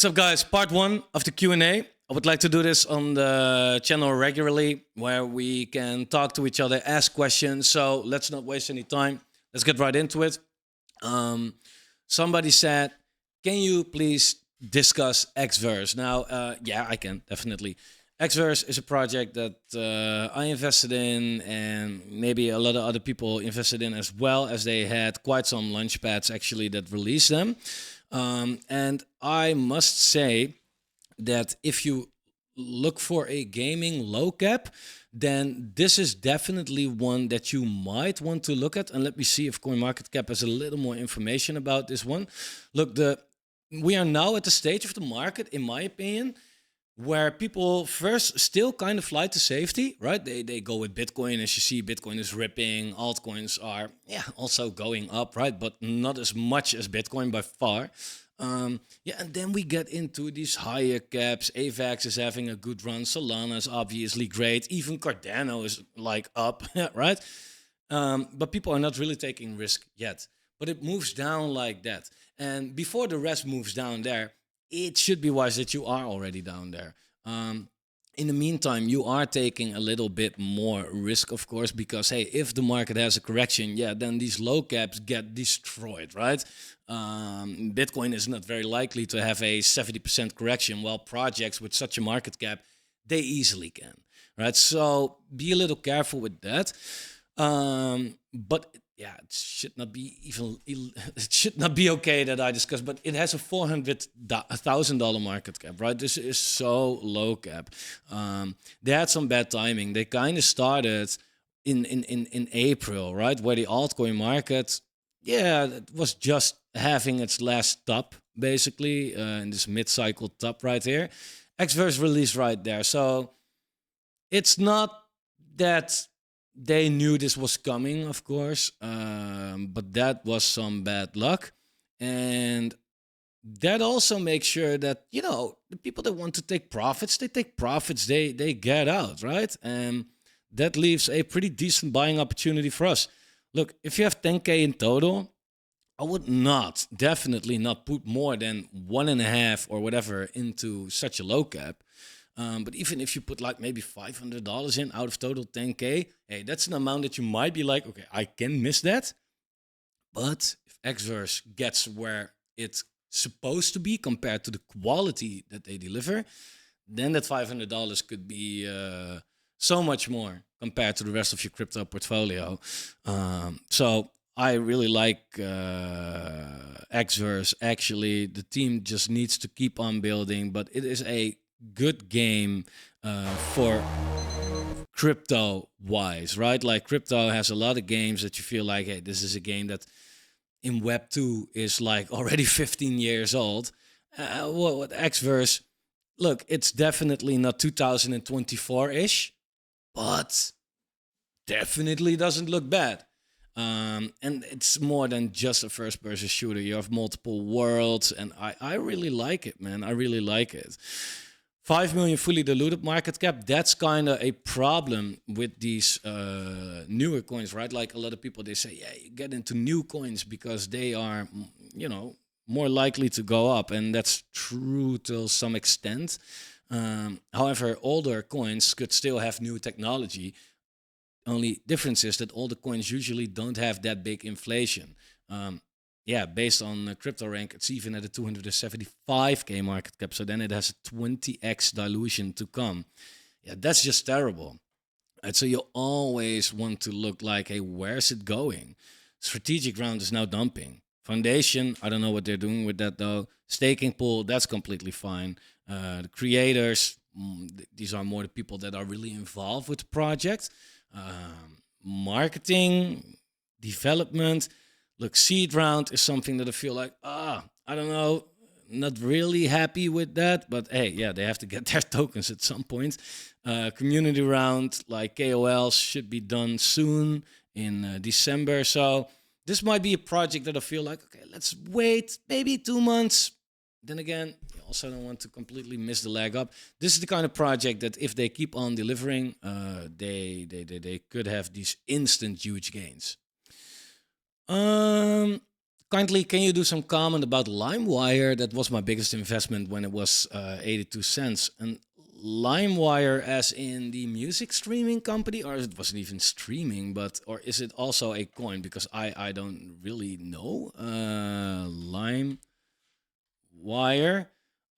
What's up, guys? Part one of the Q&A. I would like to do this on the channel regularly, where we can talk to each other, ask questions. So let's not waste any time. Let's get right into it. Somebody said, can you please discuss Xverse? Now, yeah, I can, definitely. Xverse is a project that I invested in, and maybe a lot of other people invested in as well, as they had quite some launchpads actually that released them. And I must say that if you look for a gaming low cap, then this is definitely one that you might want to look at. And let me see if CoinMarketCap has a little more information about this one. Look, we are now at the stage of the market, in my opinion, where people first still kind of fly to safety, right? They go with Bitcoin. As you see, Bitcoin is ripping. Altcoins are, yeah, also going up, right? But not as much as Bitcoin by far. Yeah, and then we get into these higher caps. AVAX is having a good run. Solana is obviously great. Even Cardano is like up, right? But people are not really taking risk yet. But it moves down like that. And before the rest moves down there, it should be wise that you are already down there. In the meantime, you are taking a little bit more risk, of course, because, hey, if the market has a correction, yeah, then these low caps get destroyed, right? Bitcoin is not very likely to have a 70% correction, while projects with such a market cap, they easily can, right? So be a little careful with that. But yeah, it should not be it should not be okay that I discuss, but it has a $400,000 market cap, right? This is so low cap. They had some bad timing. They kind of started in April, right? Where the altcoin market, yeah, it was just having its last top, basically, in this mid-cycle top right here. Xverse released right there. So it's not that they knew this was coming, of course, but that was some bad luck. And that also makes sure that, you know, the people that want to take profits, they take profits, they get out, right? And that leaves a pretty decent buying opportunity for us. Look, if you have 10K in total, I would definitely not put more than 1.5 or whatever into such a low cap. But even if you put like maybe $500 in out of total 10K, hey, that's an amount that you might be like, okay, I can miss that. But if Xverse gets where it's supposed to be compared to the quality that they deliver, then that $500 could be so much more compared to the rest of your crypto portfolio. So I really like Xverse. Actually, the team just needs to keep on building, but it is a good game for crypto wise, right? Like crypto has a lot of games that you feel like, hey, this is a game that in Web 2 is like already 15 years old. Well, with Xverse, look, it's definitely not 2024-ish, but definitely doesn't look bad. And it's more than just a first-person shooter. You have multiple worlds, and I really like it, man. I really like it. 5 million fully diluted market cap, that's kind of a problem with these newer coins, right? Like a lot of people, they say, yeah, you get into new coins because they are, you know, more likely to go up. And that's true to some extent. However, older coins could still have new technology. Only difference is that older coins usually don't have that big inflation. Yeah, based on CryptoRank, it's even at a 275K market cap. So then it has a 20x dilution to come. Yeah, that's just terrible. And so you always want to look like, hey, where's it going? Strategic round is now dumping. Foundation, I don't know what they're doing with that though. Staking pool, that's completely fine. The creators, these are more the people that are really involved with the project. Marketing, development. Look, seed round is something that I feel like, I don't know, not really happy with that. But hey, yeah, they have to get their tokens at some point. Community round, like KOLs, should be done soon in December. So this might be a project that I feel like, okay, let's wait maybe 2 months. Then again, you also don't want to completely miss the leg up. This is the kind of project that if they keep on delivering, they could have these instant huge gains. Kindly, can you do some comment about LimeWire? That was my biggest investment when it was 82 cents. And LimeWire, as in the music streaming company, or it wasn't even streaming, but or is it also a coin? Because I don't really know. LimeWire,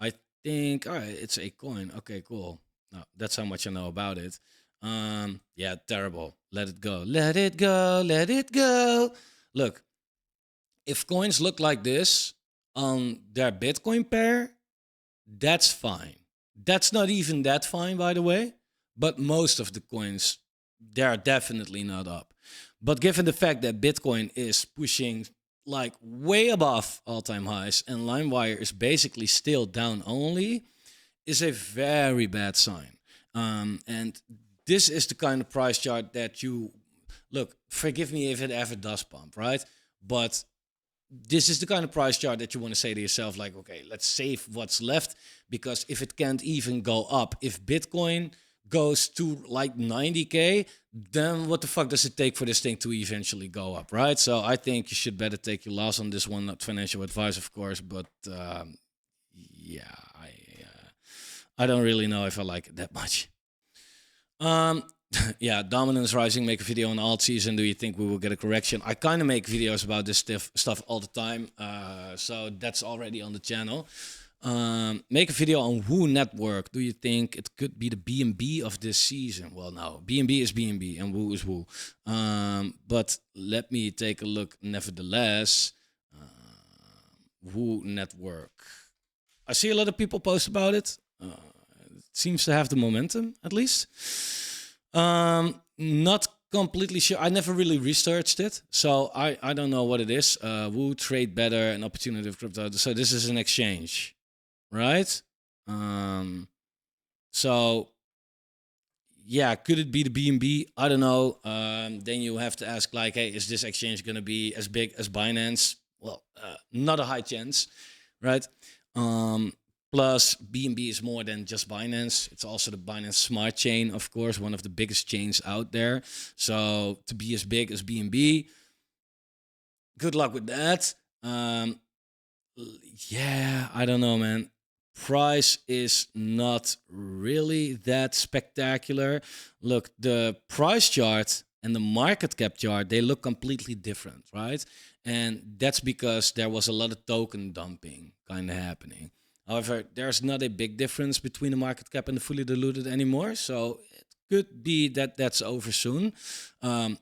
I think. All right, it's a coin. Okay, cool. No, that's how much I know about it. Yeah, terrible. Let it go. Let it go. Let it go. Look, if coins look like this on their Bitcoin pair, that's fine. That's not even that fine, by the way. But most of the coins, they're definitely not up. But given the fact that Bitcoin is pushing like way above all-time highs and LimeWire is basically still down only, is a very bad sign. And this is the kind of price chart that you look. Forgive me if it ever does pump, right? But this is the kind of price chart that you want to say to yourself, like, okay, let's save what's left, because if it can't even go up, if Bitcoin goes to like 90K, then what the fuck does it take for this thing to eventually go up, right? So I think you should better take your loss on this one. Not financial advice, of course, but yeah, I don't really know if I like it that much. Yeah, dominance rising. Make a video on Altseason. Do you think we will get a correction? I kind of make videos about this stuff all the time, so that's already on the channel. Make a video on Who Network. Do you think it could be the BNB of this season? Well, no, BNB is BNB and Woo is Woo. But let me take a look. Nevertheless, Who Network. I see a lot of people post about it. It seems to have the momentum, at least. Not completely sure. I never really researched it, so I don't know what it is. Woo, trade better, an opportunity of crypto. So this is an exchange, right? So yeah, could it be the BNB? I don't know. Then you have to ask, like, hey, is this exchange going to be as big as Binance? Well, not a high chance, right? Plus, BNB is more than just Binance. It's also the Binance Smart Chain, of course, one of the biggest chains out there. So to be as big as BNB, good luck with that. Yeah, I don't know, man. Price is not really that spectacular. Look, the price chart and the market cap chart, they look completely different, right? And that's because there was a lot of token dumping kind of happening. However, there's not a big difference between the market cap and the fully diluted anymore. So it could be that that's over soon.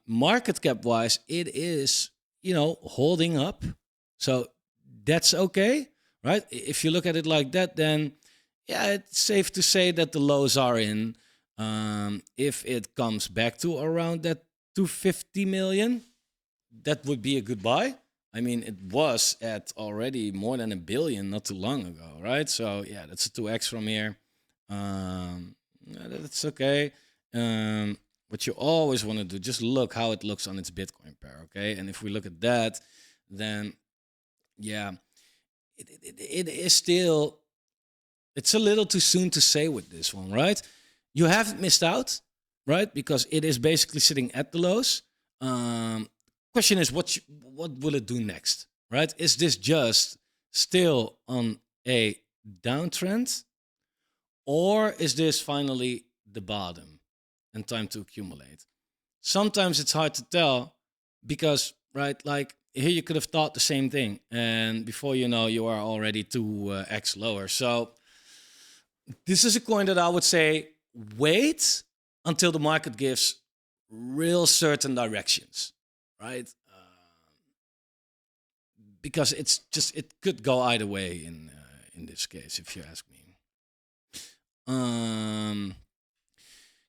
Market cap wise, it is, holding up. So that's okay, right? If you look at it like that, then yeah, it's safe to say that the lows are in. If it comes back to around that 250 million, that would be a good buy. I mean, it was at already more than $1 billion not too long ago, right? So yeah, that's a 2x from here. That's okay. What you always want to do, just look how it looks on its Bitcoin pair, okay? And if we look at that, then yeah, it is still, it's a little too soon to say with this one, right? You haven't missed out, right? Because it is basically sitting at the lows. Question is, what will it do next, right? Is this just still on a downtrend, or is this finally the bottom and time to accumulate? Sometimes it's hard to tell because, right, like here you could have thought the same thing, and before you know, you are already 2x lower. So this is a coin that I would say wait until the market gives real certain directions, right? Because it's just, it could go either way in this case, if you ask me. Can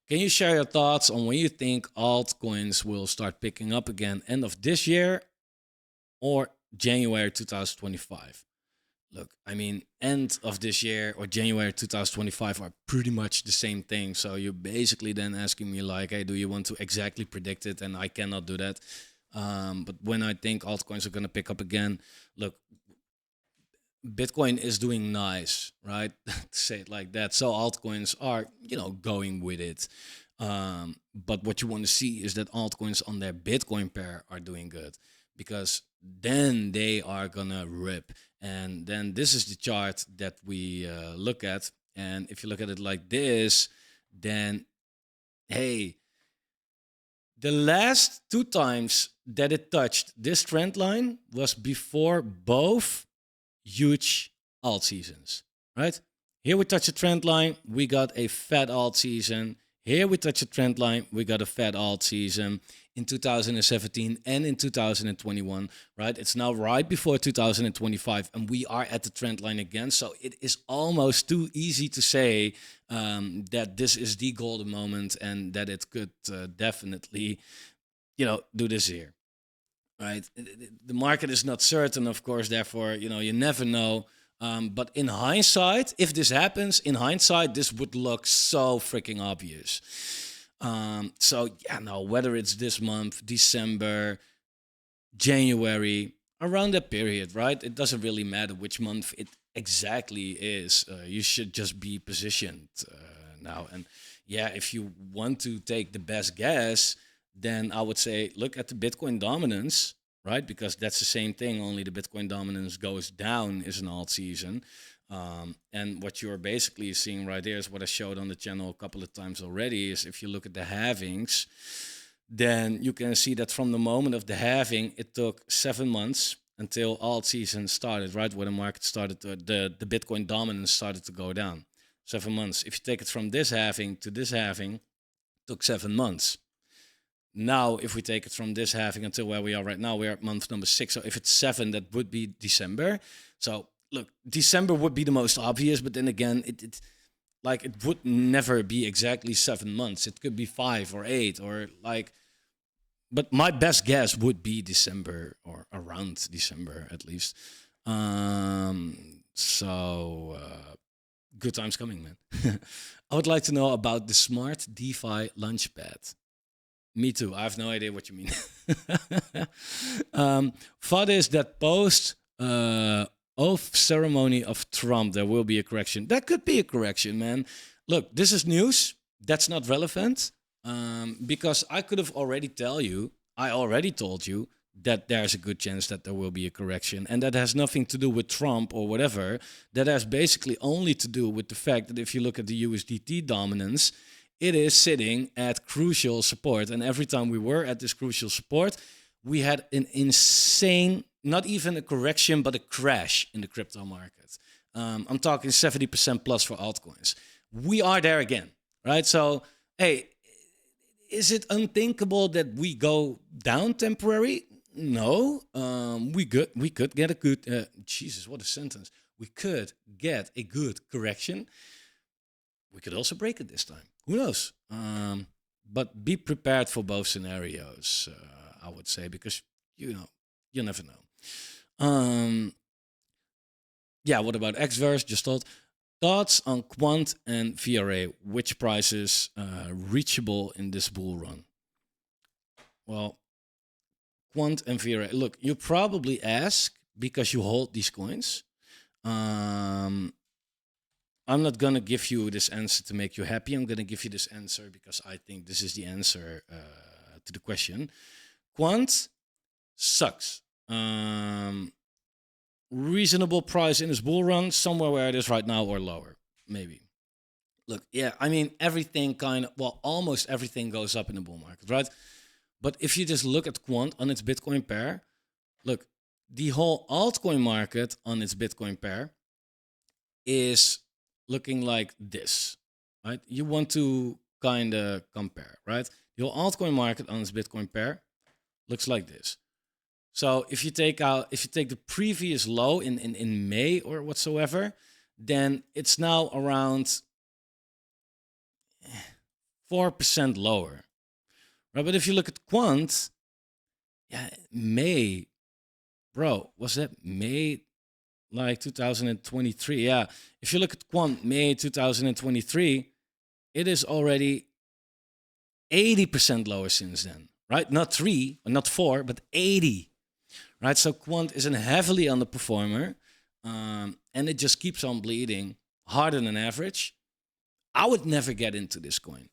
you share your thoughts on when you think altcoins will start picking up again? End of this year or January 2025? Look, I mean, end of this year or January 2025 are pretty much the same thing. So you're basically then asking me like, hey, do you want to exactly predict it? And I cannot do that. But when I think altcoins are going to pick up again, look, Bitcoin is doing nice, right? To say it like that. So altcoins are, going with it. But what you want to see is that altcoins on their Bitcoin pair are doing good. because then they are gonna rip. And then this is the chart that we look at. And if you look at it like this, then hey, the last two times that it touched this trend line was before both huge alt seasons, right? Here we touch a trend line, we got a fat alt season. Here we touch a trend line, we got a fat alt season in 2017 and in 2021, right? It's now right before 2025, and we are at the trend line again. So it is almost too easy to say that this is the golden moment and that it could definitely, do this here, right? The market is not certain, of course, therefore, you never know. But in hindsight, if this happens, in hindsight, this would look so freaking obvious. So yeah, no, whether it's this month, December, January, around that period, right? It doesn't really matter which month it exactly is. You should just be positioned now. And yeah, if you want to take the best guess, then I would say look at the Bitcoin dominance, right? Because that's the same thing, only the Bitcoin dominance goes down is an alt season. And what you're basically seeing right there is what I showed on the channel a couple of times already, is if you look at the halvings, then you can see that from the moment of the halving, it took 7 months until alt season started, right? Where the market started, the Bitcoin dominance started to go down. 7 months. If you take it from this halving to this halving, it took 7 months. Now, if we take it from this halving until where we are right now, we're at month number 6. So if it's 7, that would be December. So look, December would be the most obvious, but then again, it would never be exactly 7 months. It could be 5 or 8 or like, but my best guess would be December or around December at least. So good times coming, man. I would like to know about the Smart DeFi Launchpad. Me too. I have no idea what you mean. What is that post oath ceremony of Trump? There will be a correction. That could be a correction, man. Look, this is news. That's not relevant because I could have already told you that there's a good chance that there will be a correction. And that has nothing to do with Trump or whatever. That has basically only to do with the fact that if you look at the USDT dominance, it is sitting at crucial support. And every time we were at this crucial support, we had an insane, not even a correction, but a crash in the crypto market. I'm talking 70% plus for altcoins. We are there again, right? So, hey, is it unthinkable that we go down temporary? No. We could get a good, Jesus, what a sentence. We could get a good correction. We could also break it this time. Who knows? But be prepared for both scenarios, I would say, because, you never know. Yeah, what about Xverse? Just thoughts on Quant and VRA. Which prices reachable in this bull run? Well, Quant and VRA. Look, you probably ask because you hold these coins. I'm not going to give you this answer to make you happy. I'm going to give you this answer because I think this is the answer to the question. Quant sucks. Reasonable price in this bull run, somewhere where it is right now or lower, maybe. Look, yeah, I mean, almost everything goes up in the bull market, right? But if you just look at Quant on its Bitcoin pair, look, the whole altcoin market on its Bitcoin pair is looking like this, right? You want to kind of compare, right? Your altcoin market on its Bitcoin pair looks like this. So if you take the previous low in May or whatsoever, then it's now around 4% lower, right? But if you look at Quant, yeah, May, bro, was that May? Like 2023, yeah. If you look at Quant May 2023, it is already 80% lower since then, right? Not 3, or not 4, but 80, right? So Quant is a heavily underperformer, and it just keeps on bleeding harder than average. I would never get into this coin.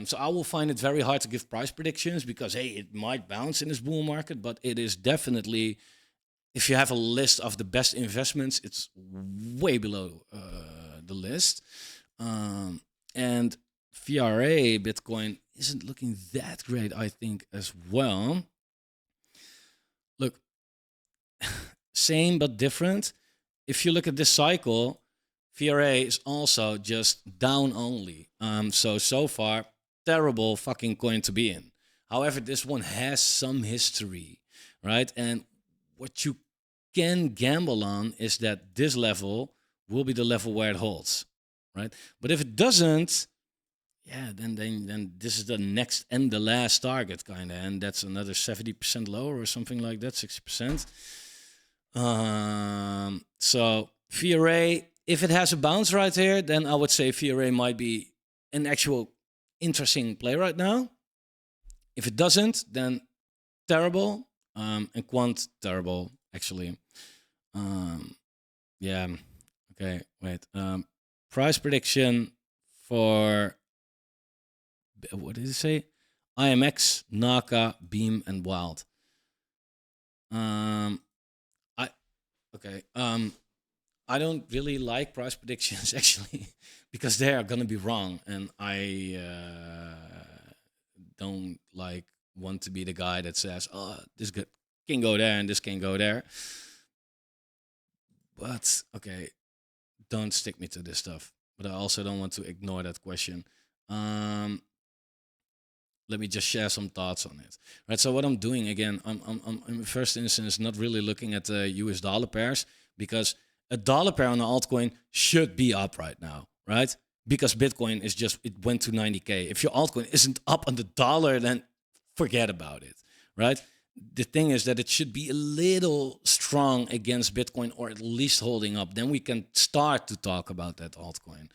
So I will find it very hard to give price predictions because hey, it might bounce in this bull market, but it is definitely, if you have a list of the best investments, it's way below the list. And VRA Bitcoin isn't looking that great, I think, as well. Look, same but different. If you look at this cycle, VRA is also just down only. So far, terrible fucking coin to be in. However, this one has some history, right? And what you can gamble on is that this level will be the level where it holds, right? But if it doesn't, yeah, then this is the next and the last target, kind of, and that's another 70% lower or something like that, 60%. So VRA, if it has a bounce right here, then I would say VRA might be an actual interesting play right now. If it doesn't, then terrible. And Quant, terrible, actually. Yeah. Okay, wait. Price prediction for, what did it say? IMX, Naka, Beam, and Wild. I don't really like price predictions actually because they are gonna be wrong, and I don't like want to be the guy that says, "Oh, this can go there and this can go there." But okay, don't stick me to this stuff. But I also don't want to ignore that question. Let me just share some thoughts on it. Right. So what I'm doing again, I'm in the first instance not really looking at the US dollar pairs because a dollar pair on an altcoin should be up right now, right? Because Bitcoin is just, it went to 90K. If your altcoin isn't up on the dollar, then forget about it, right? The thing is that it should be a little strong against Bitcoin or at least holding up. Then we can start to talk about that altcoin.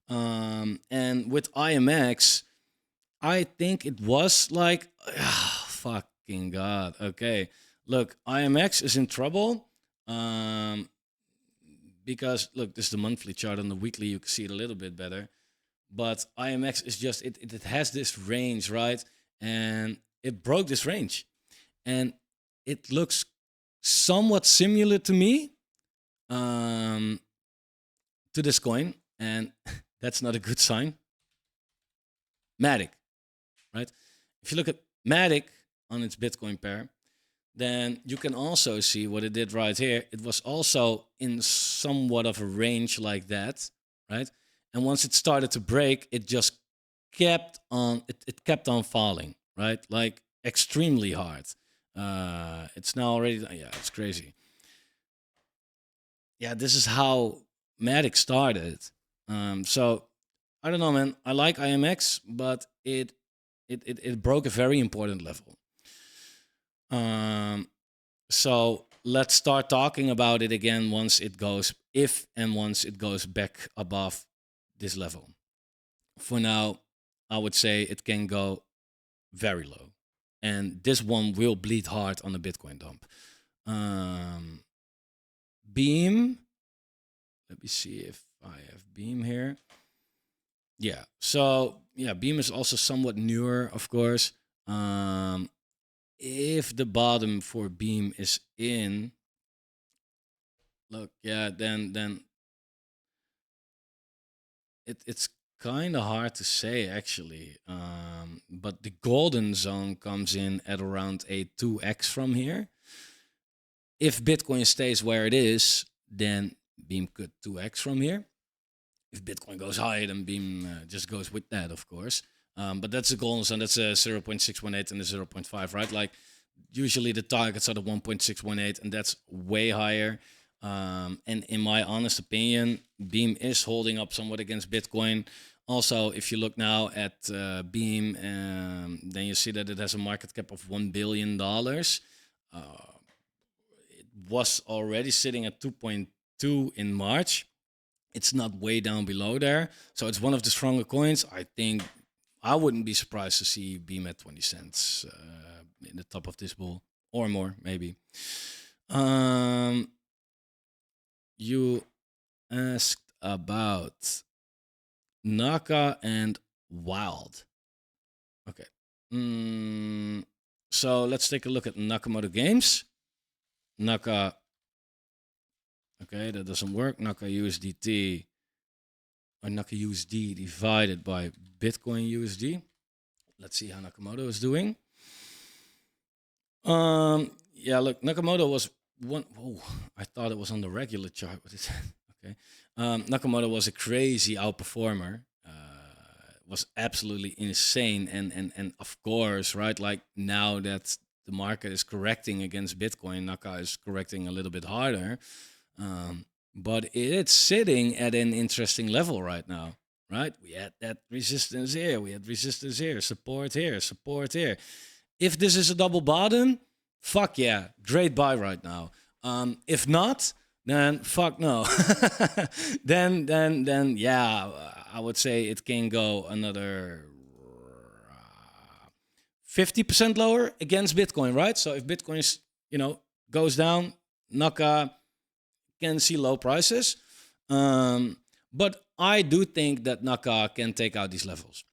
And with IMX, I think it was like, fucking God. Okay. Look, IMX is in trouble. Because look, this is the monthly chart. On the weekly, you can see it a little bit better. But IMX is just, it has this range, right? And it broke this range. And it looks somewhat similar to me to this coin. And that's not a good sign. Matic, right? If you look at Matic on its Bitcoin pair, then you can also see what it did right here. It was also in somewhat of a range like that, right? And once it started to break, it just kept on, it kept on falling, right? Like extremely hard. It's now already, yeah, it's crazy. Yeah, this is how Matic started. So I don't know, man. I like IMX, but it broke a very important level. So let's start talking about it again once it goes, if and once it goes back above this level. For now, I would say it can go very low. And this one will bleed hard on the Bitcoin dump. Beam. Let me see if I have Beam here. Yeah. So yeah, Beam is also somewhat newer, of course. If the bottom for Beam is in, look, yeah, then it's kind of hard to say actually. But the golden zone comes in at around a 2x from here. If Bitcoin stays where it is, then Beam could 2x from here. If Bitcoin goes higher, then Beam just goes with that, of course. But that's a golden zone. That's a 0.618 and a 0.5, right? Like usually the targets are the 1.618, and that's way higher. And in my honest opinion, Beam is holding up somewhat against Bitcoin. Also, if you look now at Beam, then you see that it has a market cap of $1 billion. It was already sitting at 2.2 in March. It's not way down below there. So it's one of the stronger coins. I think I wouldn't be surprised to see Beam at 20 cents in the top of this bull or more, maybe. You asked about Naka and Wild. Okay. So let's take a look at Nakamoto Games. Naka. Okay, that doesn't work. Naka USDT or Naka USD divided by Bitcoin USD. Let's see how Nakamoto is doing. Yeah, look, Nakamoto was one. Oh, I thought it was on the regular chart, but it's okay. Nakamoto was a crazy outperformer. Was absolutely insane, and of course, right? Like now that the market is correcting against Bitcoin, Naka is correcting a little bit harder. But it's sitting at an interesting level right now, right? We had that resistance here, we had resistance here, support here, support here. If this is a double bottom, fuck yeah, great buy right now. If not, then fuck no. then yeah, I would say it can go another 50% lower against Bitcoin, right? So if Bitcoin, goes down, Naka can see low prices. But I do think that Naka can take out these levels,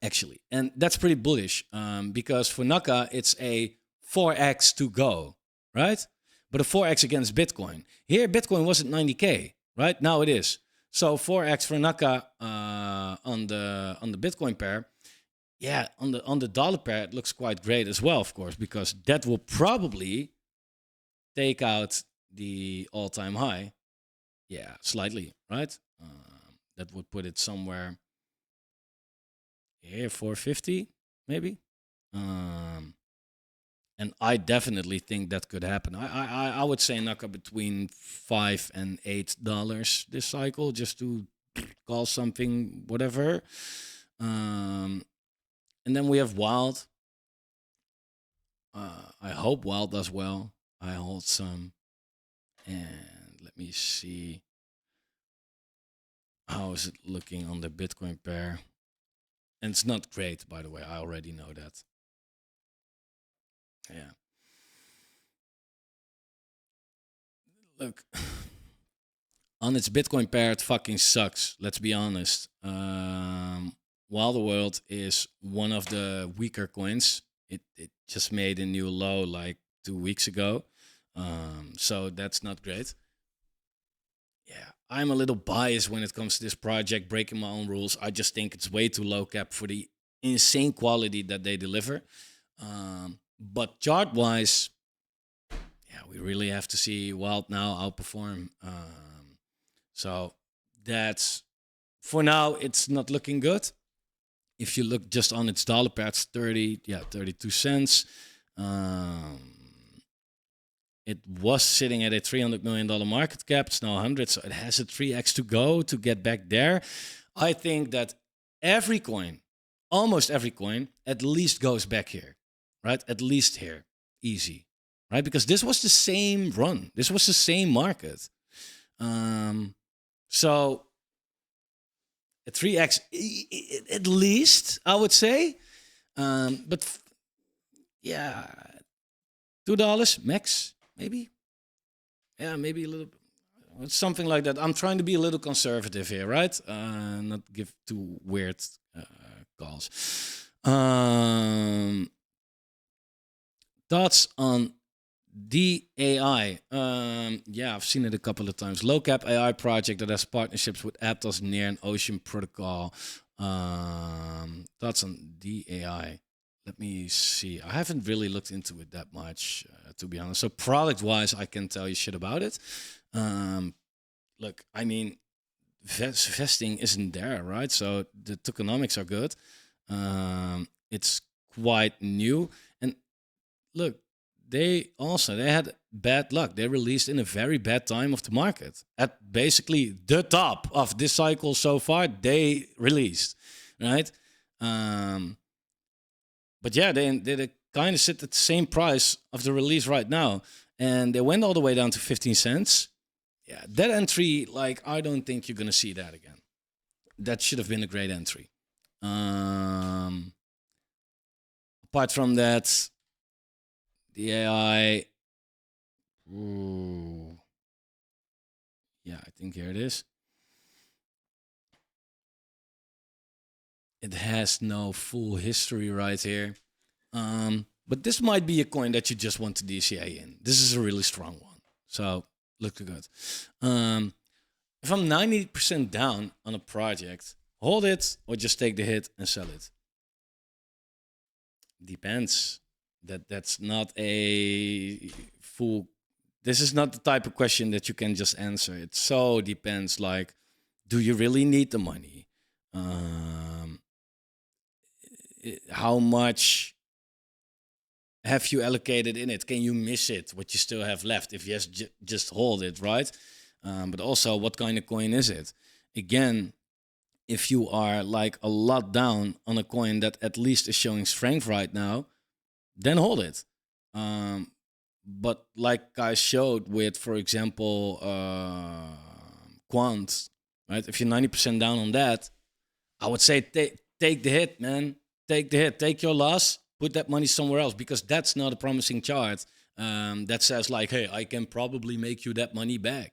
actually. And that's pretty bullish because for Naka, it's a 4x to go, right? But a 4x against Bitcoin. Here, Bitcoin was at 90K, right? Now it is. So 4x for Naka on the Bitcoin pair. Yeah, on the dollar pair, it looks quite great as well, of course, because that will probably take out the all-time high. Yeah, slightly, right? That would put it somewhere here, 450, maybe. Um, and I definitely think that could happen. I would say Naka between $5 and $8 this cycle, just to call something whatever. And then we have Wild. I hope Wild does well. I hold some, and let me see how is it looking on the Bitcoin pair. And it's not great, by the way. I already know that. Yeah. Look, on its Bitcoin pair, it fucking sucks. Let's be honest. While the world is one of the weaker coins, it just made a new low like 2 weeks ago. So that's not great. Yeah, I'm a little biased when it comes to this project, breaking my own rules. I just think it's way too low cap for the insane quality that they deliver. But chart wise, yeah, we really have to see Wild now outperform. So that's for now. It's not looking good. If you look just on its dollar pair, it's 32 cents. It was sitting at a $300 million market cap. It's now 100, so it has a 3x to go to get back there. I think that every coin, almost every coin, at least goes back here, right? At least here, easy, right? Because this was the same run. This was the same market. So a 3x at least, I would say. But yeah, $2 max, maybe. Yeah, maybe a little, something like that. I'm trying to be a little conservative here, right? Not give too weird calls. Thoughts on DAI? Yeah, I've seen it a couple of times. Low cap AI project that has partnerships with Aptos, Near, and Ocean Protocol. Thoughts on DAI? Let me see. I haven't really looked into it that much, to be honest. So product-wise, I can tell you shit about it. Look, I mean, vesting isn't there, right? So the tokenomics are good. It's quite new, and look, they had bad luck. They released in a very bad time of the market. At basically the top of this cycle so far, they released, right? But yeah, they kind of sit at the same price of the release right now. And they went all the way down to 15 cents. Yeah, that entry, like, I don't think you're going to see that again. That should have been a great entry. Apart from that, the AI. Ooh. Yeah, I think here it is. It has no full history right here. But this might be a coin that you just want to DCA in. This is a really strong one. So look good. If I'm 90% down on a project, hold it or just take the hit and sell it. Depends. That's not a full. This is not the type of question that you can just answer. It so depends. Like, do you really need the money? How much have you allocated in it? Can you miss it? What you still have left? If yes, just hold it, right? But also, what kind of coin is it? Again, if you are like a lot down on a coin that at least is showing strength right now, then hold it. But like I showed with, for example, Quant, right? If you're 90% down on that, I would say take the hit, man. Take the hit. Take your loss. Put that money somewhere else, because that's not a promising chart that says like, hey, I can probably make you that money back,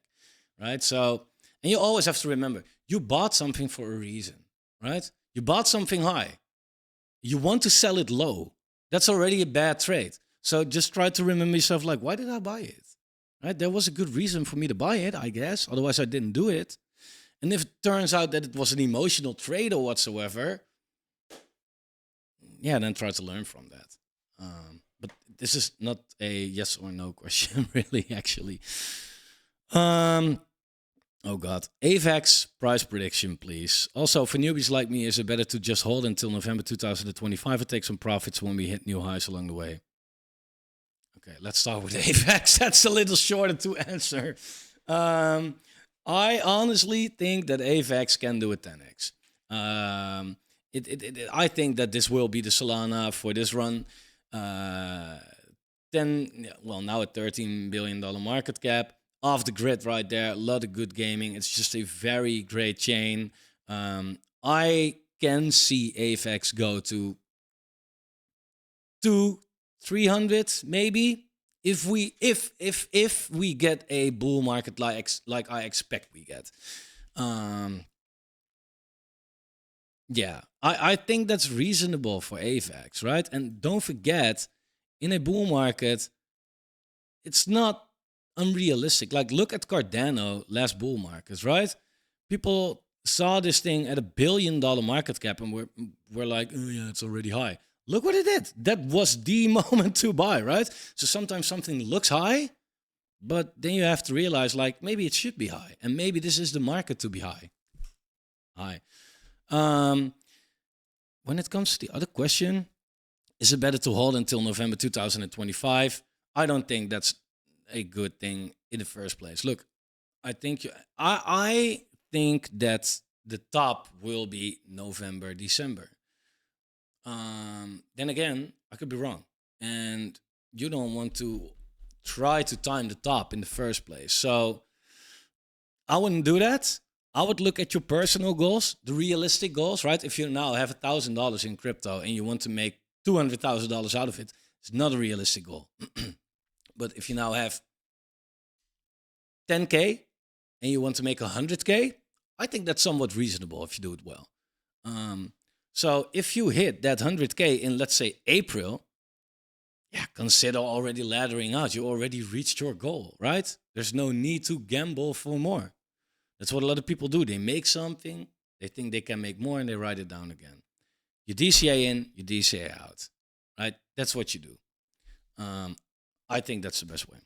right? So, and you always have to remember, you bought something for a reason, right? You bought something high. You want to sell it low. That's already a bad trade. So just try to remember yourself, like, why did I buy it? Right? There was a good reason for me to buy it, I guess. Otherwise, I didn't do it. And if it turns out that it was an emotional trade or whatsoever, yeah, then try to learn from that. But this is not a yes or no question, really, actually. Oh God. AVAX price prediction, please. Also, for newbies like me, is it better to just hold until November 2025 or take some profits when we hit new highs along the way? Okay, let's start with AVAX. That's a little shorter to answer. I honestly think that AVAX can do a 10x. I think that this will be the Solana for this run. 10, well, now a $13 billion market cap. Off the grid right there. A lot of good gaming. It's just a very great chain. I can see AVAX go to 300 maybe, if we get a bull market like I expect we get. Yeah, I think that's reasonable for AVAX, right? And don't forget, in a bull market, it's not unrealistic. Like, look at Cardano last bull markets, right? People saw this thing at $1 billion market cap and we're like, oh yeah, it's already high. Look what it did. That was the moment to buy, right? So sometimes something looks high, but then you have to realize, like, maybe it should be high, and maybe this is the market to be high. When it comes to the other question, is it better to hold until November 2025? I don't think that's a good thing in the first place. Look, I think that the top will be November, December. Then again, I could be wrong, and you don't want to try to time the top in the first place. So I wouldn't do that. I would look at your personal goals, the realistic goals, right? If you now have $1,000 in crypto and you want to make $200,000 out of it, it's not a realistic goal. But if you now have 10K and you want to make 100K, I think that's somewhat reasonable if you do it well. So if you hit that 100K in, let's say, April, yeah, consider already laddering out. You already reached your goal, right? There's no need to gamble for more. That's what a lot of people do. They make something, they think they can make more, and they write it down again. You DCA in, you DCA out, right? That's what you do. I think that's the best way.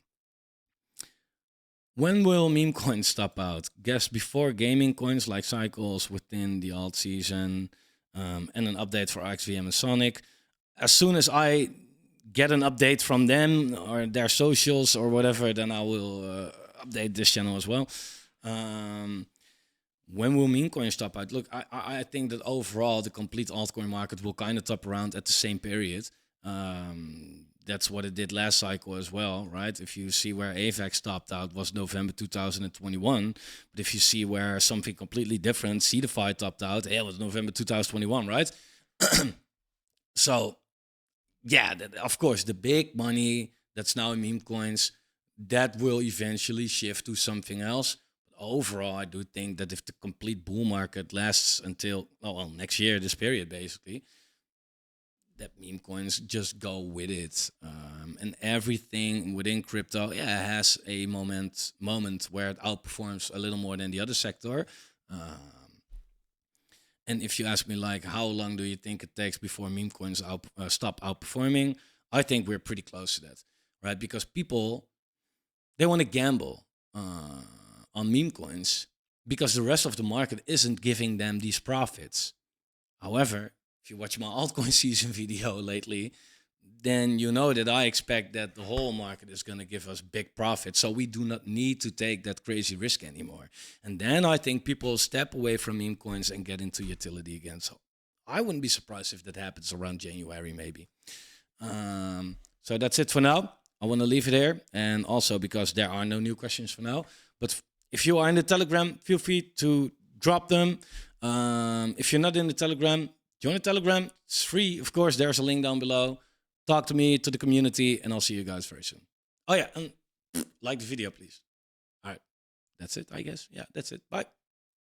When will meme coins stop out? Guess before gaming coins like cycles within the Altseason, and an update for XVM and Sonic. As soon as I get an update from them or their socials or whatever, then I will update this channel as well. When will meme coins stop out? Look, I think that overall the complete altcoin market will kind of top around at the same period. That's what it did last cycle as well, right? If you see where AVAX stopped out was November 2021. But if you see where something completely different, CeDeFi topped out, it was November 2021, right? So, yeah, of course, the big money that's now in meme coins, that will eventually shift to something else. But overall, I do think that if the complete bull market lasts until next year, this period basically, that meme coins just go with it, and everything within crypto, yeah, has a moment where it outperforms a little more than the other sector. Um, and if you ask me, like, how long do you think it takes before meme coins stop outperforming? I think we're pretty close to that, right? Because people, they want to gamble on meme coins because the rest of the market isn't giving them these profits. However, if you watch my altcoin season video lately, then you know that I expect that the whole market is going to give us big profits. So we do not need to take that crazy risk anymore. And then I think people step away from meme coins and get into utility again. So I wouldn't be surprised if that happens around January, maybe. So that's it for now. I want to leave it here. And also because there are no new questions for now. But if you are in the Telegram, feel free to drop them. If you're not in the Telegram, join the Telegram. It's free, of course. There's a link down below. Talk to me, to the community, and I'll see you guys very soon. Oh yeah, and like the video, please. All right, that's it, I guess. Yeah, that's it. Bye.